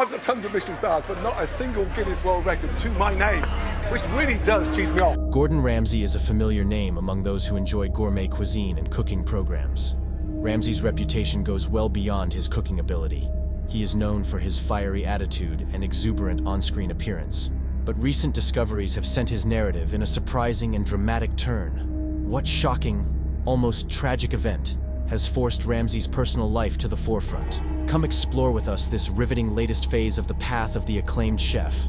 I've got tons of Michelin stars, but not a single Guinness World Record to my name, which really does cheese me off. Gordon Ramsay is a familiar name among those who enjoy gourmet cuisine and cooking programs. Ramsay's reputation goes well beyond his cooking ability. He is known for his fiery attitude and exuberant on-screen appearance. But recent discoveries have sent his narrative in a surprising and dramatic turn. What shocking, almost tragic event has forced Ramsay's personal life to the forefront? Come explore with us this riveting latest phase of the path of the acclaimed chef.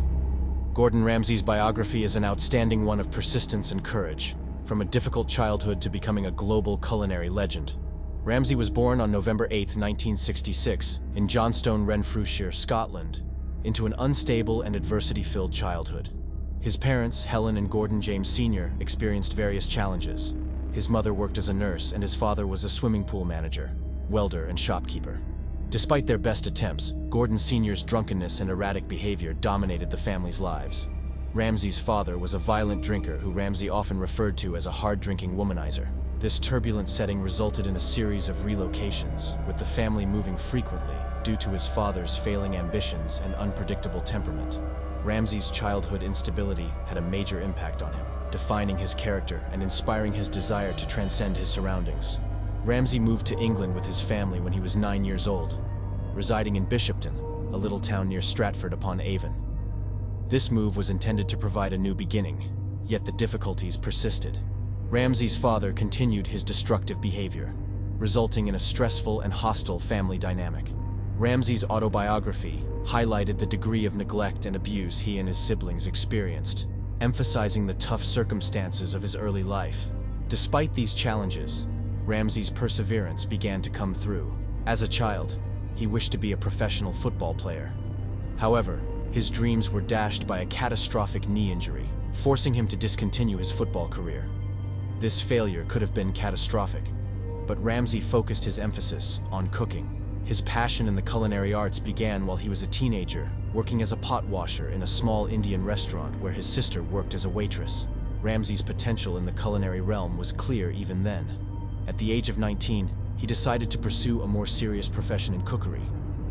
Gordon Ramsay's biography is an outstanding one of persistence and courage, from a difficult childhood to becoming a global culinary legend. Ramsay was born on November 8, 1966, in Johnstone, Renfrewshire, Scotland, into an unstable and adversity-filled childhood. His parents, Helen and Gordon James Sr., experienced various challenges. His mother worked as a nurse and his father was a swimming pool manager, welder and shopkeeper. Despite their best attempts, Gordon Sr.'s drunkenness and erratic behavior dominated the family's lives. Ramsay's father was a violent drinker who Ramsay often referred to as a hard-drinking womanizer. This turbulent setting resulted in a series of relocations, with the family moving frequently due to his father's failing ambitions and unpredictable temperament. Ramsay's childhood instability had a major impact on him, defining his character and inspiring his desire to transcend his surroundings. Ramsay moved to England with his family when he was 9 years old, residing in Bishopton, a little town near Stratford-upon-Avon. This move was intended to provide a new beginning, yet the difficulties persisted. Ramsay's father continued his destructive behavior, resulting in a stressful and hostile family dynamic. Ramsay's autobiography highlighted the degree of neglect and abuse he and his siblings experienced, emphasizing the tough circumstances of his early life. Despite these challenges, Ramsay's perseverance began to come through. As a child, he wished to be a professional football player. However, his dreams were dashed by a catastrophic knee injury, forcing him to discontinue his football career. This failure could have been catastrophic, but Ramsay focused his emphasis on cooking. His passion in the culinary arts began while he was a teenager, working as a pot washer in a small Indian restaurant where his sister worked as a waitress. Ramsay's potential in the culinary realm was clear even then. At the age of 19, he decided to pursue a more serious profession in cookery,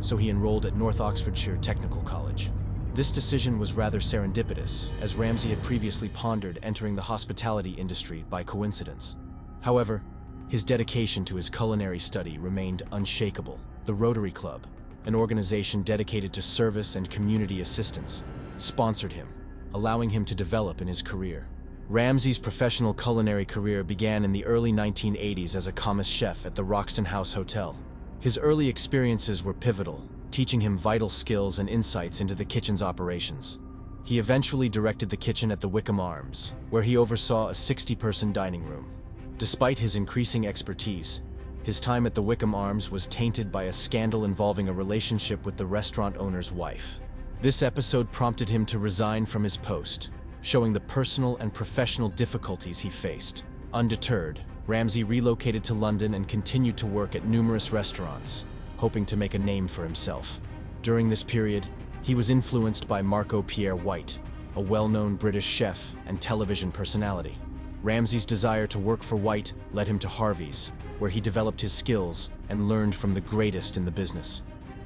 so he enrolled at North Oxfordshire Technical College. This decision was rather serendipitous, as Ramsay had previously pondered entering the hospitality industry by coincidence. However, his dedication to his culinary study remained unshakable. The Rotary Club, an organization dedicated to service and community assistance, sponsored him, allowing him to develop in his career. Ramsay's professional culinary career began in the early 1980s as a commis chef at the Roxton House Hotel. His early experiences were pivotal, teaching him vital skills and insights into the kitchen's operations. He eventually directed the kitchen at the Wickham Arms, where he oversaw a 60-person dining room. Despite his increasing expertise, his time at the Wickham Arms was tainted by a scandal involving a relationship with the restaurant owner's wife. This episode prompted him to resign from his post, showing the personal and professional difficulties he faced. Undeterred, Ramsay relocated to London and continued to work at numerous restaurants, hoping to make a name for himself. During this period, he was influenced by Marco Pierre White, a well-known British chef and television personality. Ramsay's desire to work for White led him to Harvey's, where he developed his skills and learned from the greatest in the business.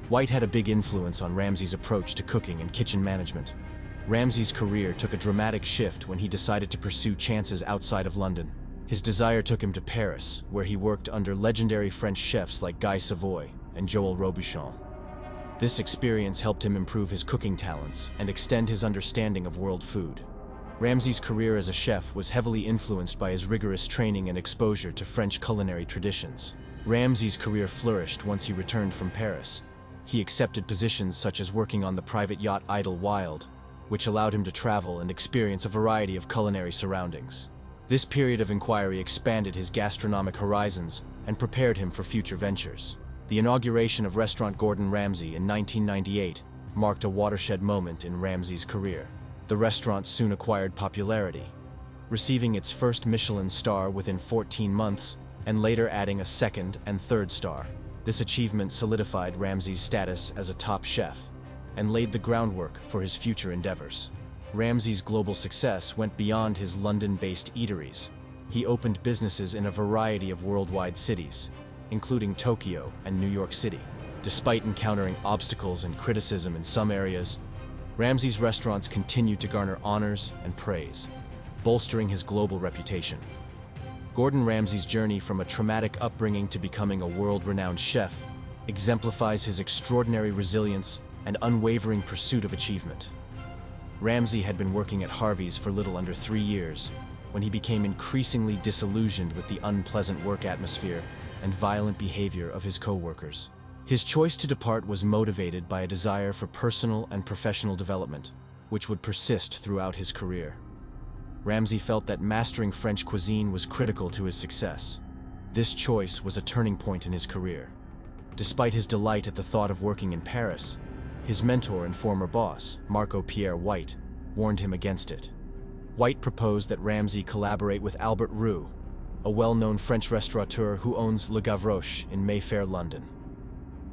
White had a big influence on Ramsay's approach to cooking and kitchen management. Ramsay's career took a dramatic shift when he decided to pursue chances outside of London. His desire took him to Paris, where he worked under legendary French chefs like Guy Savoy and Joël Robuchon. This experience helped him improve his cooking talents and extend his understanding of world food. Ramsay's career as a chef was heavily influenced by his rigorous training and exposure to French culinary traditions. Ramsay's career flourished once he returned from Paris. He accepted positions such as working on the private yacht Idlewild, which allowed him to travel and experience a variety of culinary surroundings. This period of inquiry expanded his gastronomic horizons and prepared him for future ventures. The inauguration of Restaurant Gordon Ramsay in 1998 marked a watershed moment in Ramsay's career. The restaurant soon acquired popularity, receiving its first Michelin star within 14 months and later adding a second and third star. This achievement solidified Ramsay's status as a top chef and laid the groundwork for his future endeavors. Ramsay's global success went beyond his London-based eateries. He opened businesses in a variety of worldwide cities, including Tokyo and New York City. Despite encountering obstacles and criticism in some areas, Ramsay's restaurants continued to garner honors and praise, bolstering his global reputation. Gordon Ramsay's journey from a traumatic upbringing to becoming a world-renowned chef exemplifies his extraordinary resilience and unwavering pursuit of achievement. Ramsay had been working at Harvey's for little under 3 years when he became increasingly disillusioned with the unpleasant work atmosphere and violent behavior of his co-workers. His choice to depart was motivated by a desire for personal and professional development, which would persist throughout his career. Ramsay felt that mastering French cuisine was critical to his success. This choice was a turning point in his career. Despite his delight at the thought of working in Paris, his mentor and former boss, Marco-Pierre White, warned him against it. White proposed that Ramsay collaborate with Albert Roux, a well-known French restaurateur who owns Le Gavroche in Mayfair, London.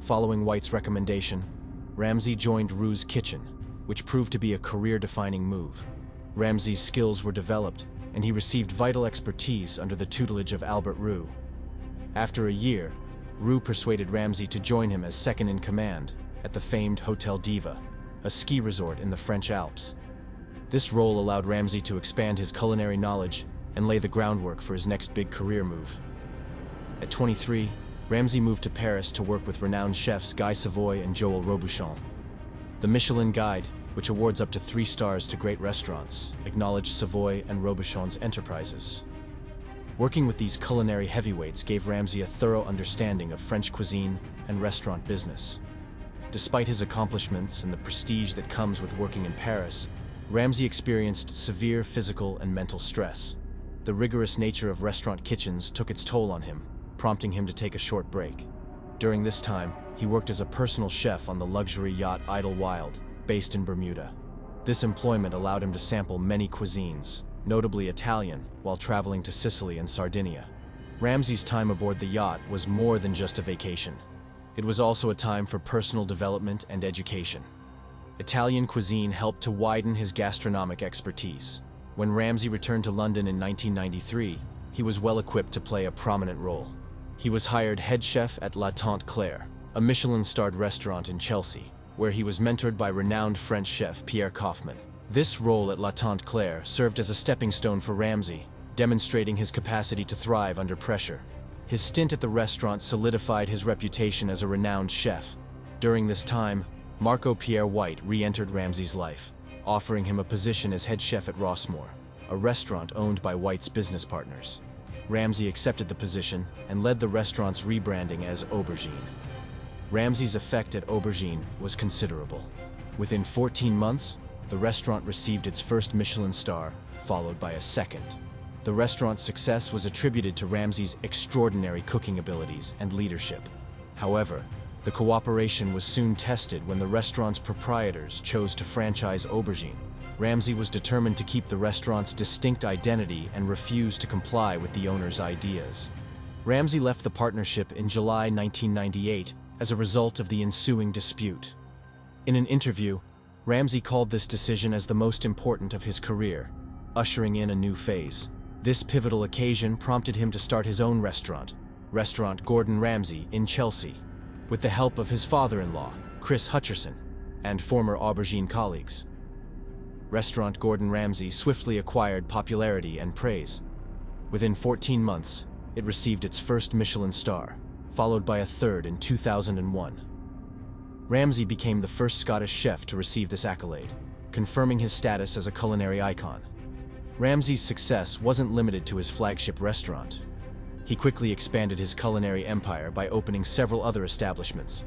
Following White's recommendation, Ramsay joined Roux's kitchen, which proved to be a career-defining move. Ramsay's skills were developed, and he received vital expertise under the tutelage of Albert Roux. After a year, Roux persuaded Ramsay to join him as second-in-command at the famed Hotel Diva, a ski resort in the French Alps. This role allowed Ramsay to expand his culinary knowledge and lay the groundwork for his next big career move. At 23, Ramsay moved to Paris to work with renowned chefs Guy Savoy and Joël Robuchon. The Michelin Guide, which awards up to 3 stars to great restaurants, acknowledged Savoy and Robuchon's enterprises. Working with these culinary heavyweights gave Ramsay a thorough understanding of French cuisine and restaurant business. Despite his accomplishments and the prestige that comes with working in Paris, Ramsay experienced severe physical and mental stress. The rigorous nature of restaurant kitchens took its toll on him, prompting him to take a short break. During this time, he worked as a personal chef on the luxury yacht Idlewild, based in Bermuda. This employment allowed him to sample many cuisines, notably Italian, while traveling to Sicily and Sardinia. Ramsay's time aboard the yacht was more than just a vacation. It was also a time for personal development and education. Italian cuisine helped to widen his gastronomic expertise. When Ramsay returned to London in 1993, he was well equipped to play a prominent role. He was hired head chef at La Tante Claire, a Michelin-starred restaurant in Chelsea, where he was mentored by renowned French chef Pierre Kaufmann. This role at La Tante Claire served as a stepping stone for Ramsay, demonstrating his capacity to thrive under pressure. His stint at the restaurant solidified his reputation as a renowned chef. During this time, Marco-Pierre White re-entered Ramsay's life, offering him a position as head chef at Rossmore, a restaurant owned by White's business partners. Ramsay accepted the position and led the restaurant's rebranding as Aubergine. Ramsay's effect at Aubergine was considerable. Within 14 months, the restaurant received its first Michelin star, followed by a second. The restaurant's success was attributed to Ramsay's extraordinary cooking abilities and leadership. However, the cooperation was soon tested when the restaurant's proprietors chose to franchise Aubergine. Ramsay was determined to keep the restaurant's distinct identity and refused to comply with the owner's ideas. Ramsay left the partnership in July 1998 as a result of the ensuing dispute. In an interview, Ramsay called this decision as the most important of his career, ushering in a new phase. This pivotal occasion prompted him to start his own restaurant, Restaurant Gordon Ramsay in Chelsea, with the help of his father-in-law, Chris Hutcherson, and former Aubergine colleagues. Restaurant Gordon Ramsay swiftly acquired popularity and praise. Within 14 months, it received its first Michelin star, followed by a third in 2001. Ramsay became the first Scottish chef to receive this accolade, confirming his status as a culinary icon. Ramsay's success wasn't limited to his flagship restaurant. He quickly expanded his culinary empire by opening several other establishments.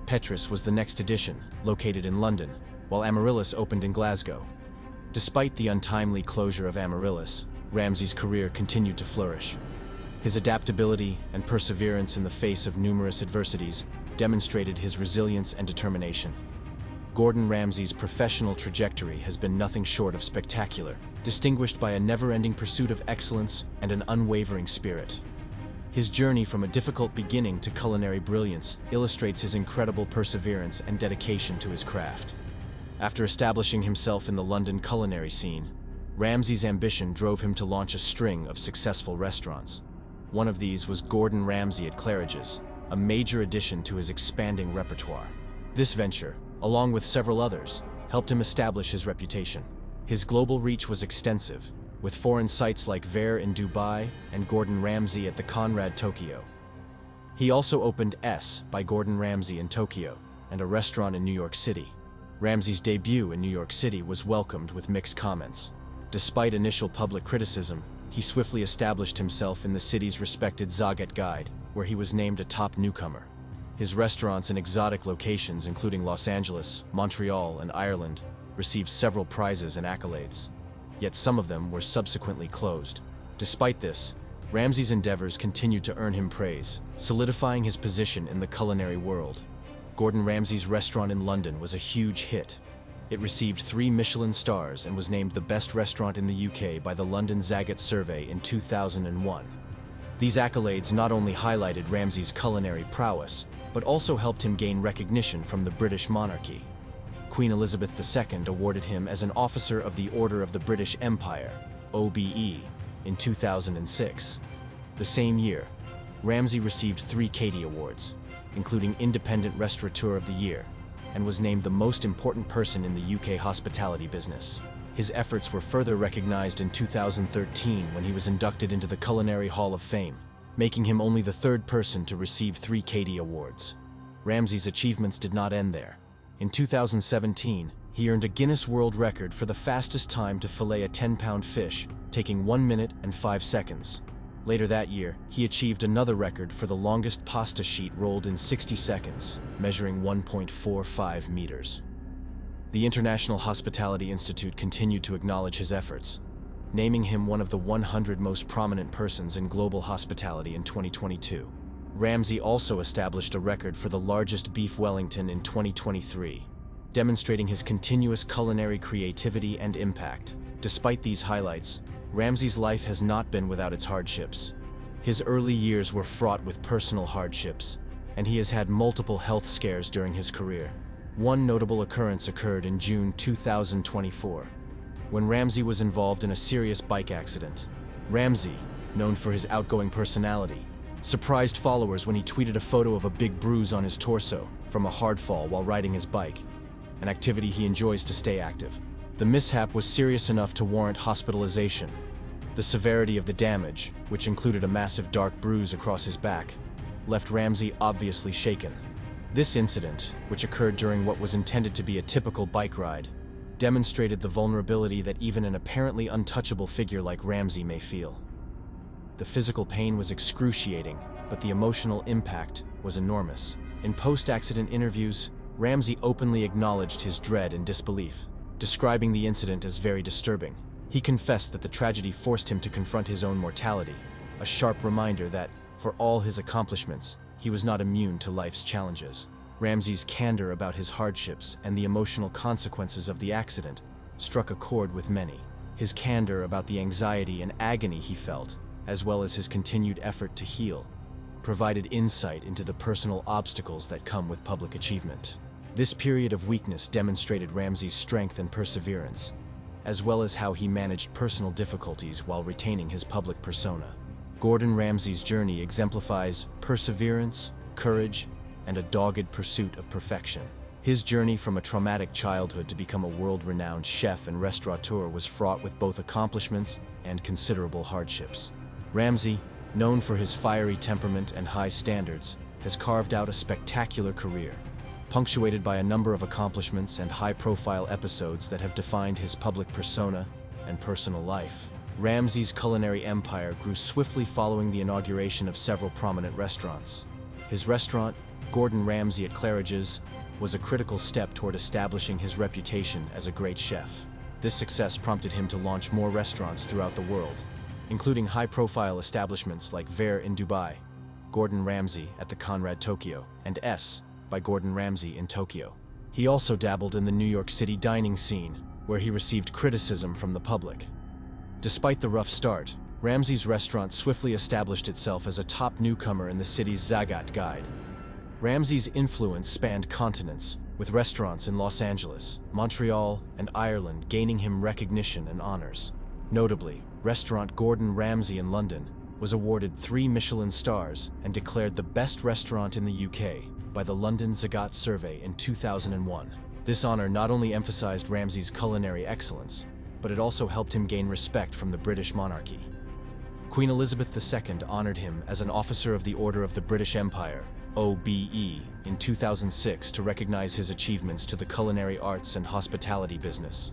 Petrus was the next addition, located in London, while Amaryllis opened in Glasgow. Despite the untimely closure of Amaryllis, Ramsay's career continued to flourish. His adaptability and perseverance in the face of numerous adversities demonstrated his resilience and determination. Gordon Ramsay's professional trajectory has been nothing short of spectacular, distinguished by a never-ending pursuit of excellence and an unwavering spirit. His journey from a difficult beginning to culinary brilliance illustrates his incredible perseverance and dedication to his craft. After establishing himself in the London culinary scene, Ramsay's ambition drove him to launch a string of successful restaurants. One of these was Gordon Ramsay at Claridge's, a major addition to his expanding repertoire. This venture, along with several others, helped him establish his reputation. His global reach was extensive, with foreign sites like Ver in Dubai and Gordon Ramsay at the Conrad Tokyo. He also opened S by Gordon Ramsay in Tokyo and a restaurant in New York City. Ramsay's debut in New York City was welcomed with mixed comments. Despite initial public criticism, he swiftly established himself in the city's respected Zagat Guide, where he was named a top newcomer. His restaurants in exotic locations including Los Angeles, Montreal, and Ireland received several prizes and accolades. Yet some of them were subsequently closed. Despite this, Ramsay's endeavors continued to earn him praise, solidifying his position in the culinary world. Gordon Ramsay's restaurant in London was a huge hit. It received 3 Michelin stars and was named the best restaurant in the UK by the London Zagat Survey in 2001. These accolades not only highlighted Ramsay's culinary prowess, but also helped him gain recognition from the British monarchy. Queen Elizabeth II awarded him as an Officer of the Order of the British Empire, OBE, in 2006. The same year, Ramsay received 3 Katie Awards, including Independent Restaurateur of the Year, and was named the most important person in the UK hospitality business. His efforts were further recognized in 2013 when he was inducted into the Culinary Hall of Fame, making him only the 3rd person to receive 3 Katie Awards. Ramsay's achievements did not end there. In 2017, he earned a Guinness World Record for the fastest time to fillet a 10-pound fish, taking 1 minute and 5 seconds. Later that year, he achieved another record for the longest pasta sheet rolled in 60 seconds, measuring 1.45 meters. The International Hospitality Institute continued to acknowledge his efforts, naming him one of the 100 most prominent persons in global hospitality in 2022. Ramsay also established a record for the largest beef Wellington in 2023, demonstrating his continuous culinary creativity and impact. Despite these highlights, Ramsay's life has not been without its hardships. His early years were fraught with personal hardships, and he has had multiple health scares during his career. One notable occurrence occurred in June 2024, when Ramsay was involved in a serious bike accident. Ramsay, known for his outgoing personality, surprised followers when he tweeted a photo of a big bruise on his torso from a hard fall while riding his bike, an activity he enjoys to stay active. The mishap was serious enough to warrant hospitalization. The severity of the damage, which included a massive dark bruise across his back, left Ramsay obviously shaken. This incident, which occurred during what was intended to be a typical bike ride, demonstrated the vulnerability that even an apparently untouchable figure like Ramsay may feel. The physical pain was excruciating, but the emotional impact was enormous. In post-accident interviews, Ramsay openly acknowledged his dread and disbelief, describing the incident as very disturbing. He confessed that the tragedy forced him to confront his own mortality, a sharp reminder that, for all his accomplishments, he was not immune to life's challenges. Ramsay's candor about his hardships and the emotional consequences of the accident struck a chord with many. His candor about the anxiety and agony he felt, as well as his continued effort to heal, provided insight into the personal obstacles that come with public achievement. This period of weakness demonstrated Ramsay's strength and perseverance, as well as how he managed personal difficulties while retaining his public persona. Gordon Ramsay's journey exemplifies perseverance, courage, and a dogged pursuit of perfection. His journey from a traumatic childhood to become a world-renowned chef and restaurateur was fraught with both accomplishments and considerable hardships. Ramsay, known for his fiery temperament and high standards, has carved out a spectacular career, punctuated by a number of accomplishments and high-profile episodes that have defined his public persona and personal life. Ramsay's culinary empire grew swiftly following the inauguration of several prominent restaurants. His restaurant, Gordon Ramsay at Claridge's, was a critical step toward establishing his reputation as a great chef. This success prompted him to launch more restaurants throughout the world, including high-profile establishments like Ver in Dubai, Gordon Ramsay at the Conrad Tokyo, and S by Gordon Ramsay in Tokyo. He also dabbled in the New York City dining scene, where he received criticism from the public. Despite the rough start, Ramsay's restaurant swiftly established itself as a top newcomer in the city's Zagat Guide. Ramsay's influence spanned continents, with restaurants in Los Angeles, Montreal, and Ireland gaining him recognition and honors. Notably, restaurant Gordon Ramsay in London was awarded 3 Michelin stars and declared the best restaurant in the UK by the London Zagat Survey in 2001. This honor not only emphasized Ramsay's culinary excellence, but it also helped him gain respect from the British monarchy. Queen Elizabeth II honored him as an Officer of the Order of the British Empire, OBE, in 2006 to recognize his achievements to the culinary arts and hospitality business.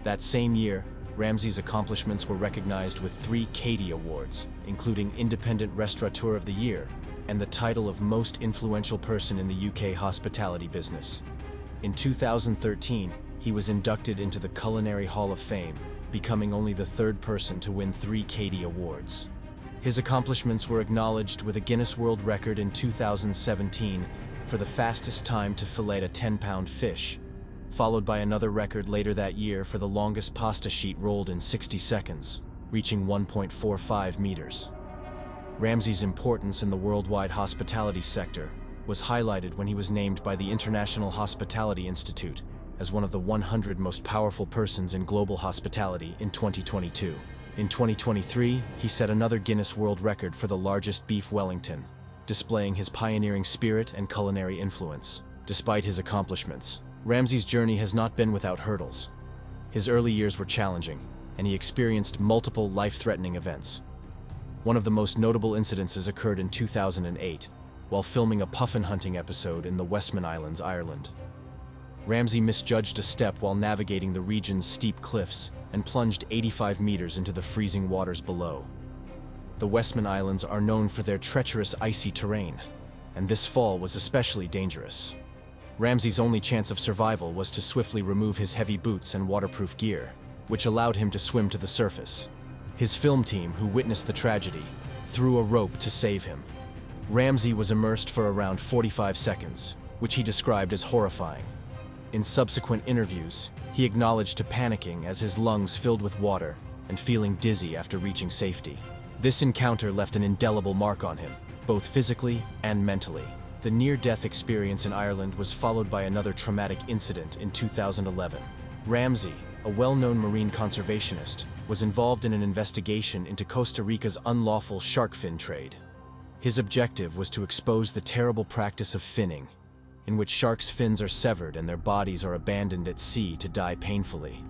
That same year, Ramsay's accomplishments were recognized with 3 Katie Awards, including Independent Restaurateur of the Year and the title of Most Influential Person in the UK hospitality business. In 2013, he was inducted into the Culinary Hall of Fame, becoming only the 3rd person to win 3 Katie Awards. His accomplishments were acknowledged with a Guinness World Record in 2017 for the fastest time to fillet a 10-pound fish, followed by another record later that year for the longest pasta sheet rolled in 60 seconds, reaching 1.45 meters. Ramsay's importance in the worldwide hospitality sector was highlighted when he was named by the International Hospitality Institute as one of the 100 most powerful persons in global hospitality in 2022. In 2023, he set another Guinness World Record for the largest beef Wellington, displaying his pioneering spirit and culinary influence. Despite his accomplishments, Ramsay's journey has not been without hurdles. His early years were challenging, and he experienced multiple life-threatening events. One of the most notable incidences occurred in 2008, while filming a puffin hunting episode in the Westman Islands, Ireland. Ramsay misjudged a step while navigating the region's steep cliffs and plunged 85 meters into the freezing waters below. The Westman Islands are known for their treacherous icy terrain, and this fall was especially dangerous. Ramsay's only chance of survival was to swiftly remove his heavy boots and waterproof gear, which allowed him to swim to the surface. His film team, who witnessed the tragedy, threw a rope to save him. Ramsay was immersed for around 45 seconds, which he described as horrifying. In subsequent interviews, he acknowledged to panicking as his lungs filled with water and feeling dizzy after reaching safety. This encounter left an indelible mark on him, both physically and mentally. The near-death experience in Ireland was followed by another traumatic incident in 2011. Ramsay, a well-known marine conservationist, was involved in an investigation into Costa Rica's unlawful shark fin trade. His objective was to expose the terrible practice of finning, in which sharks' fins are severed and their bodies are abandoned at sea to die painfully.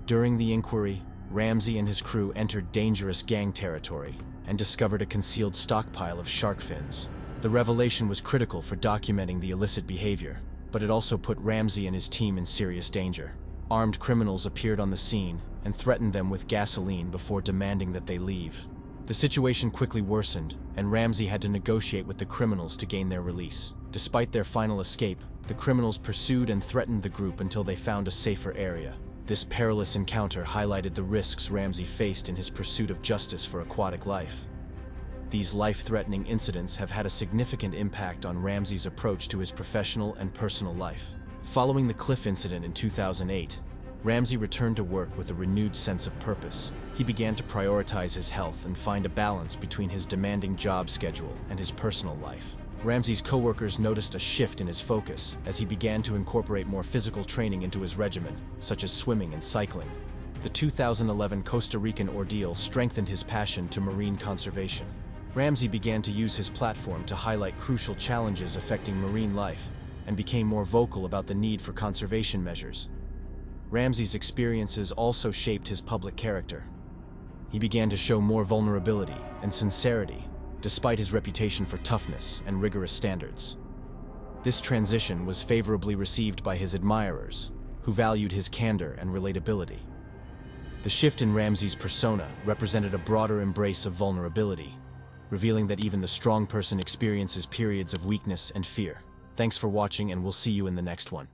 During the inquiry, Ramsay and his crew entered dangerous gang territory and discovered a concealed stockpile of shark fins. The revelation was critical for documenting the illicit behavior, but it also put Ramsay and his team in serious danger. Armed criminals appeared on the scene and threatened them with gasoline before demanding that they leave. The situation quickly worsened, and Ramsay had to negotiate with the criminals to gain their release. Despite their final escape, the criminals pursued and threatened the group until they found a safer area. This perilous encounter highlighted the risks Ramsay faced in his pursuit of justice for aquatic life. These life-threatening incidents have had a significant impact on Ramsay's approach to his professional and personal life. Following the cliff incident in 2008, Ramsay returned to work with a renewed sense of purpose. He began to prioritize his health and find a balance between his demanding job schedule and his personal life. Ramsay's co-workers noticed a shift in his focus as he began to incorporate more physical training into his regimen, such as swimming and cycling. The 2011 Costa Rican ordeal strengthened his passion to marine conservation. Ramsay began to use his platform to highlight crucial challenges affecting marine life and became more vocal about the need for conservation measures. Ramsay's experiences also shaped his public character. He began to show more vulnerability and sincerity, despite his reputation for toughness and rigorous standards. This transition was favorably received by his admirers, who valued his candor and relatability. The shift in Ramsay's persona represented a broader embrace of vulnerability, revealing that even the strong person experiences periods of weakness and fear. Thanks for watching, and we'll see you in the next one.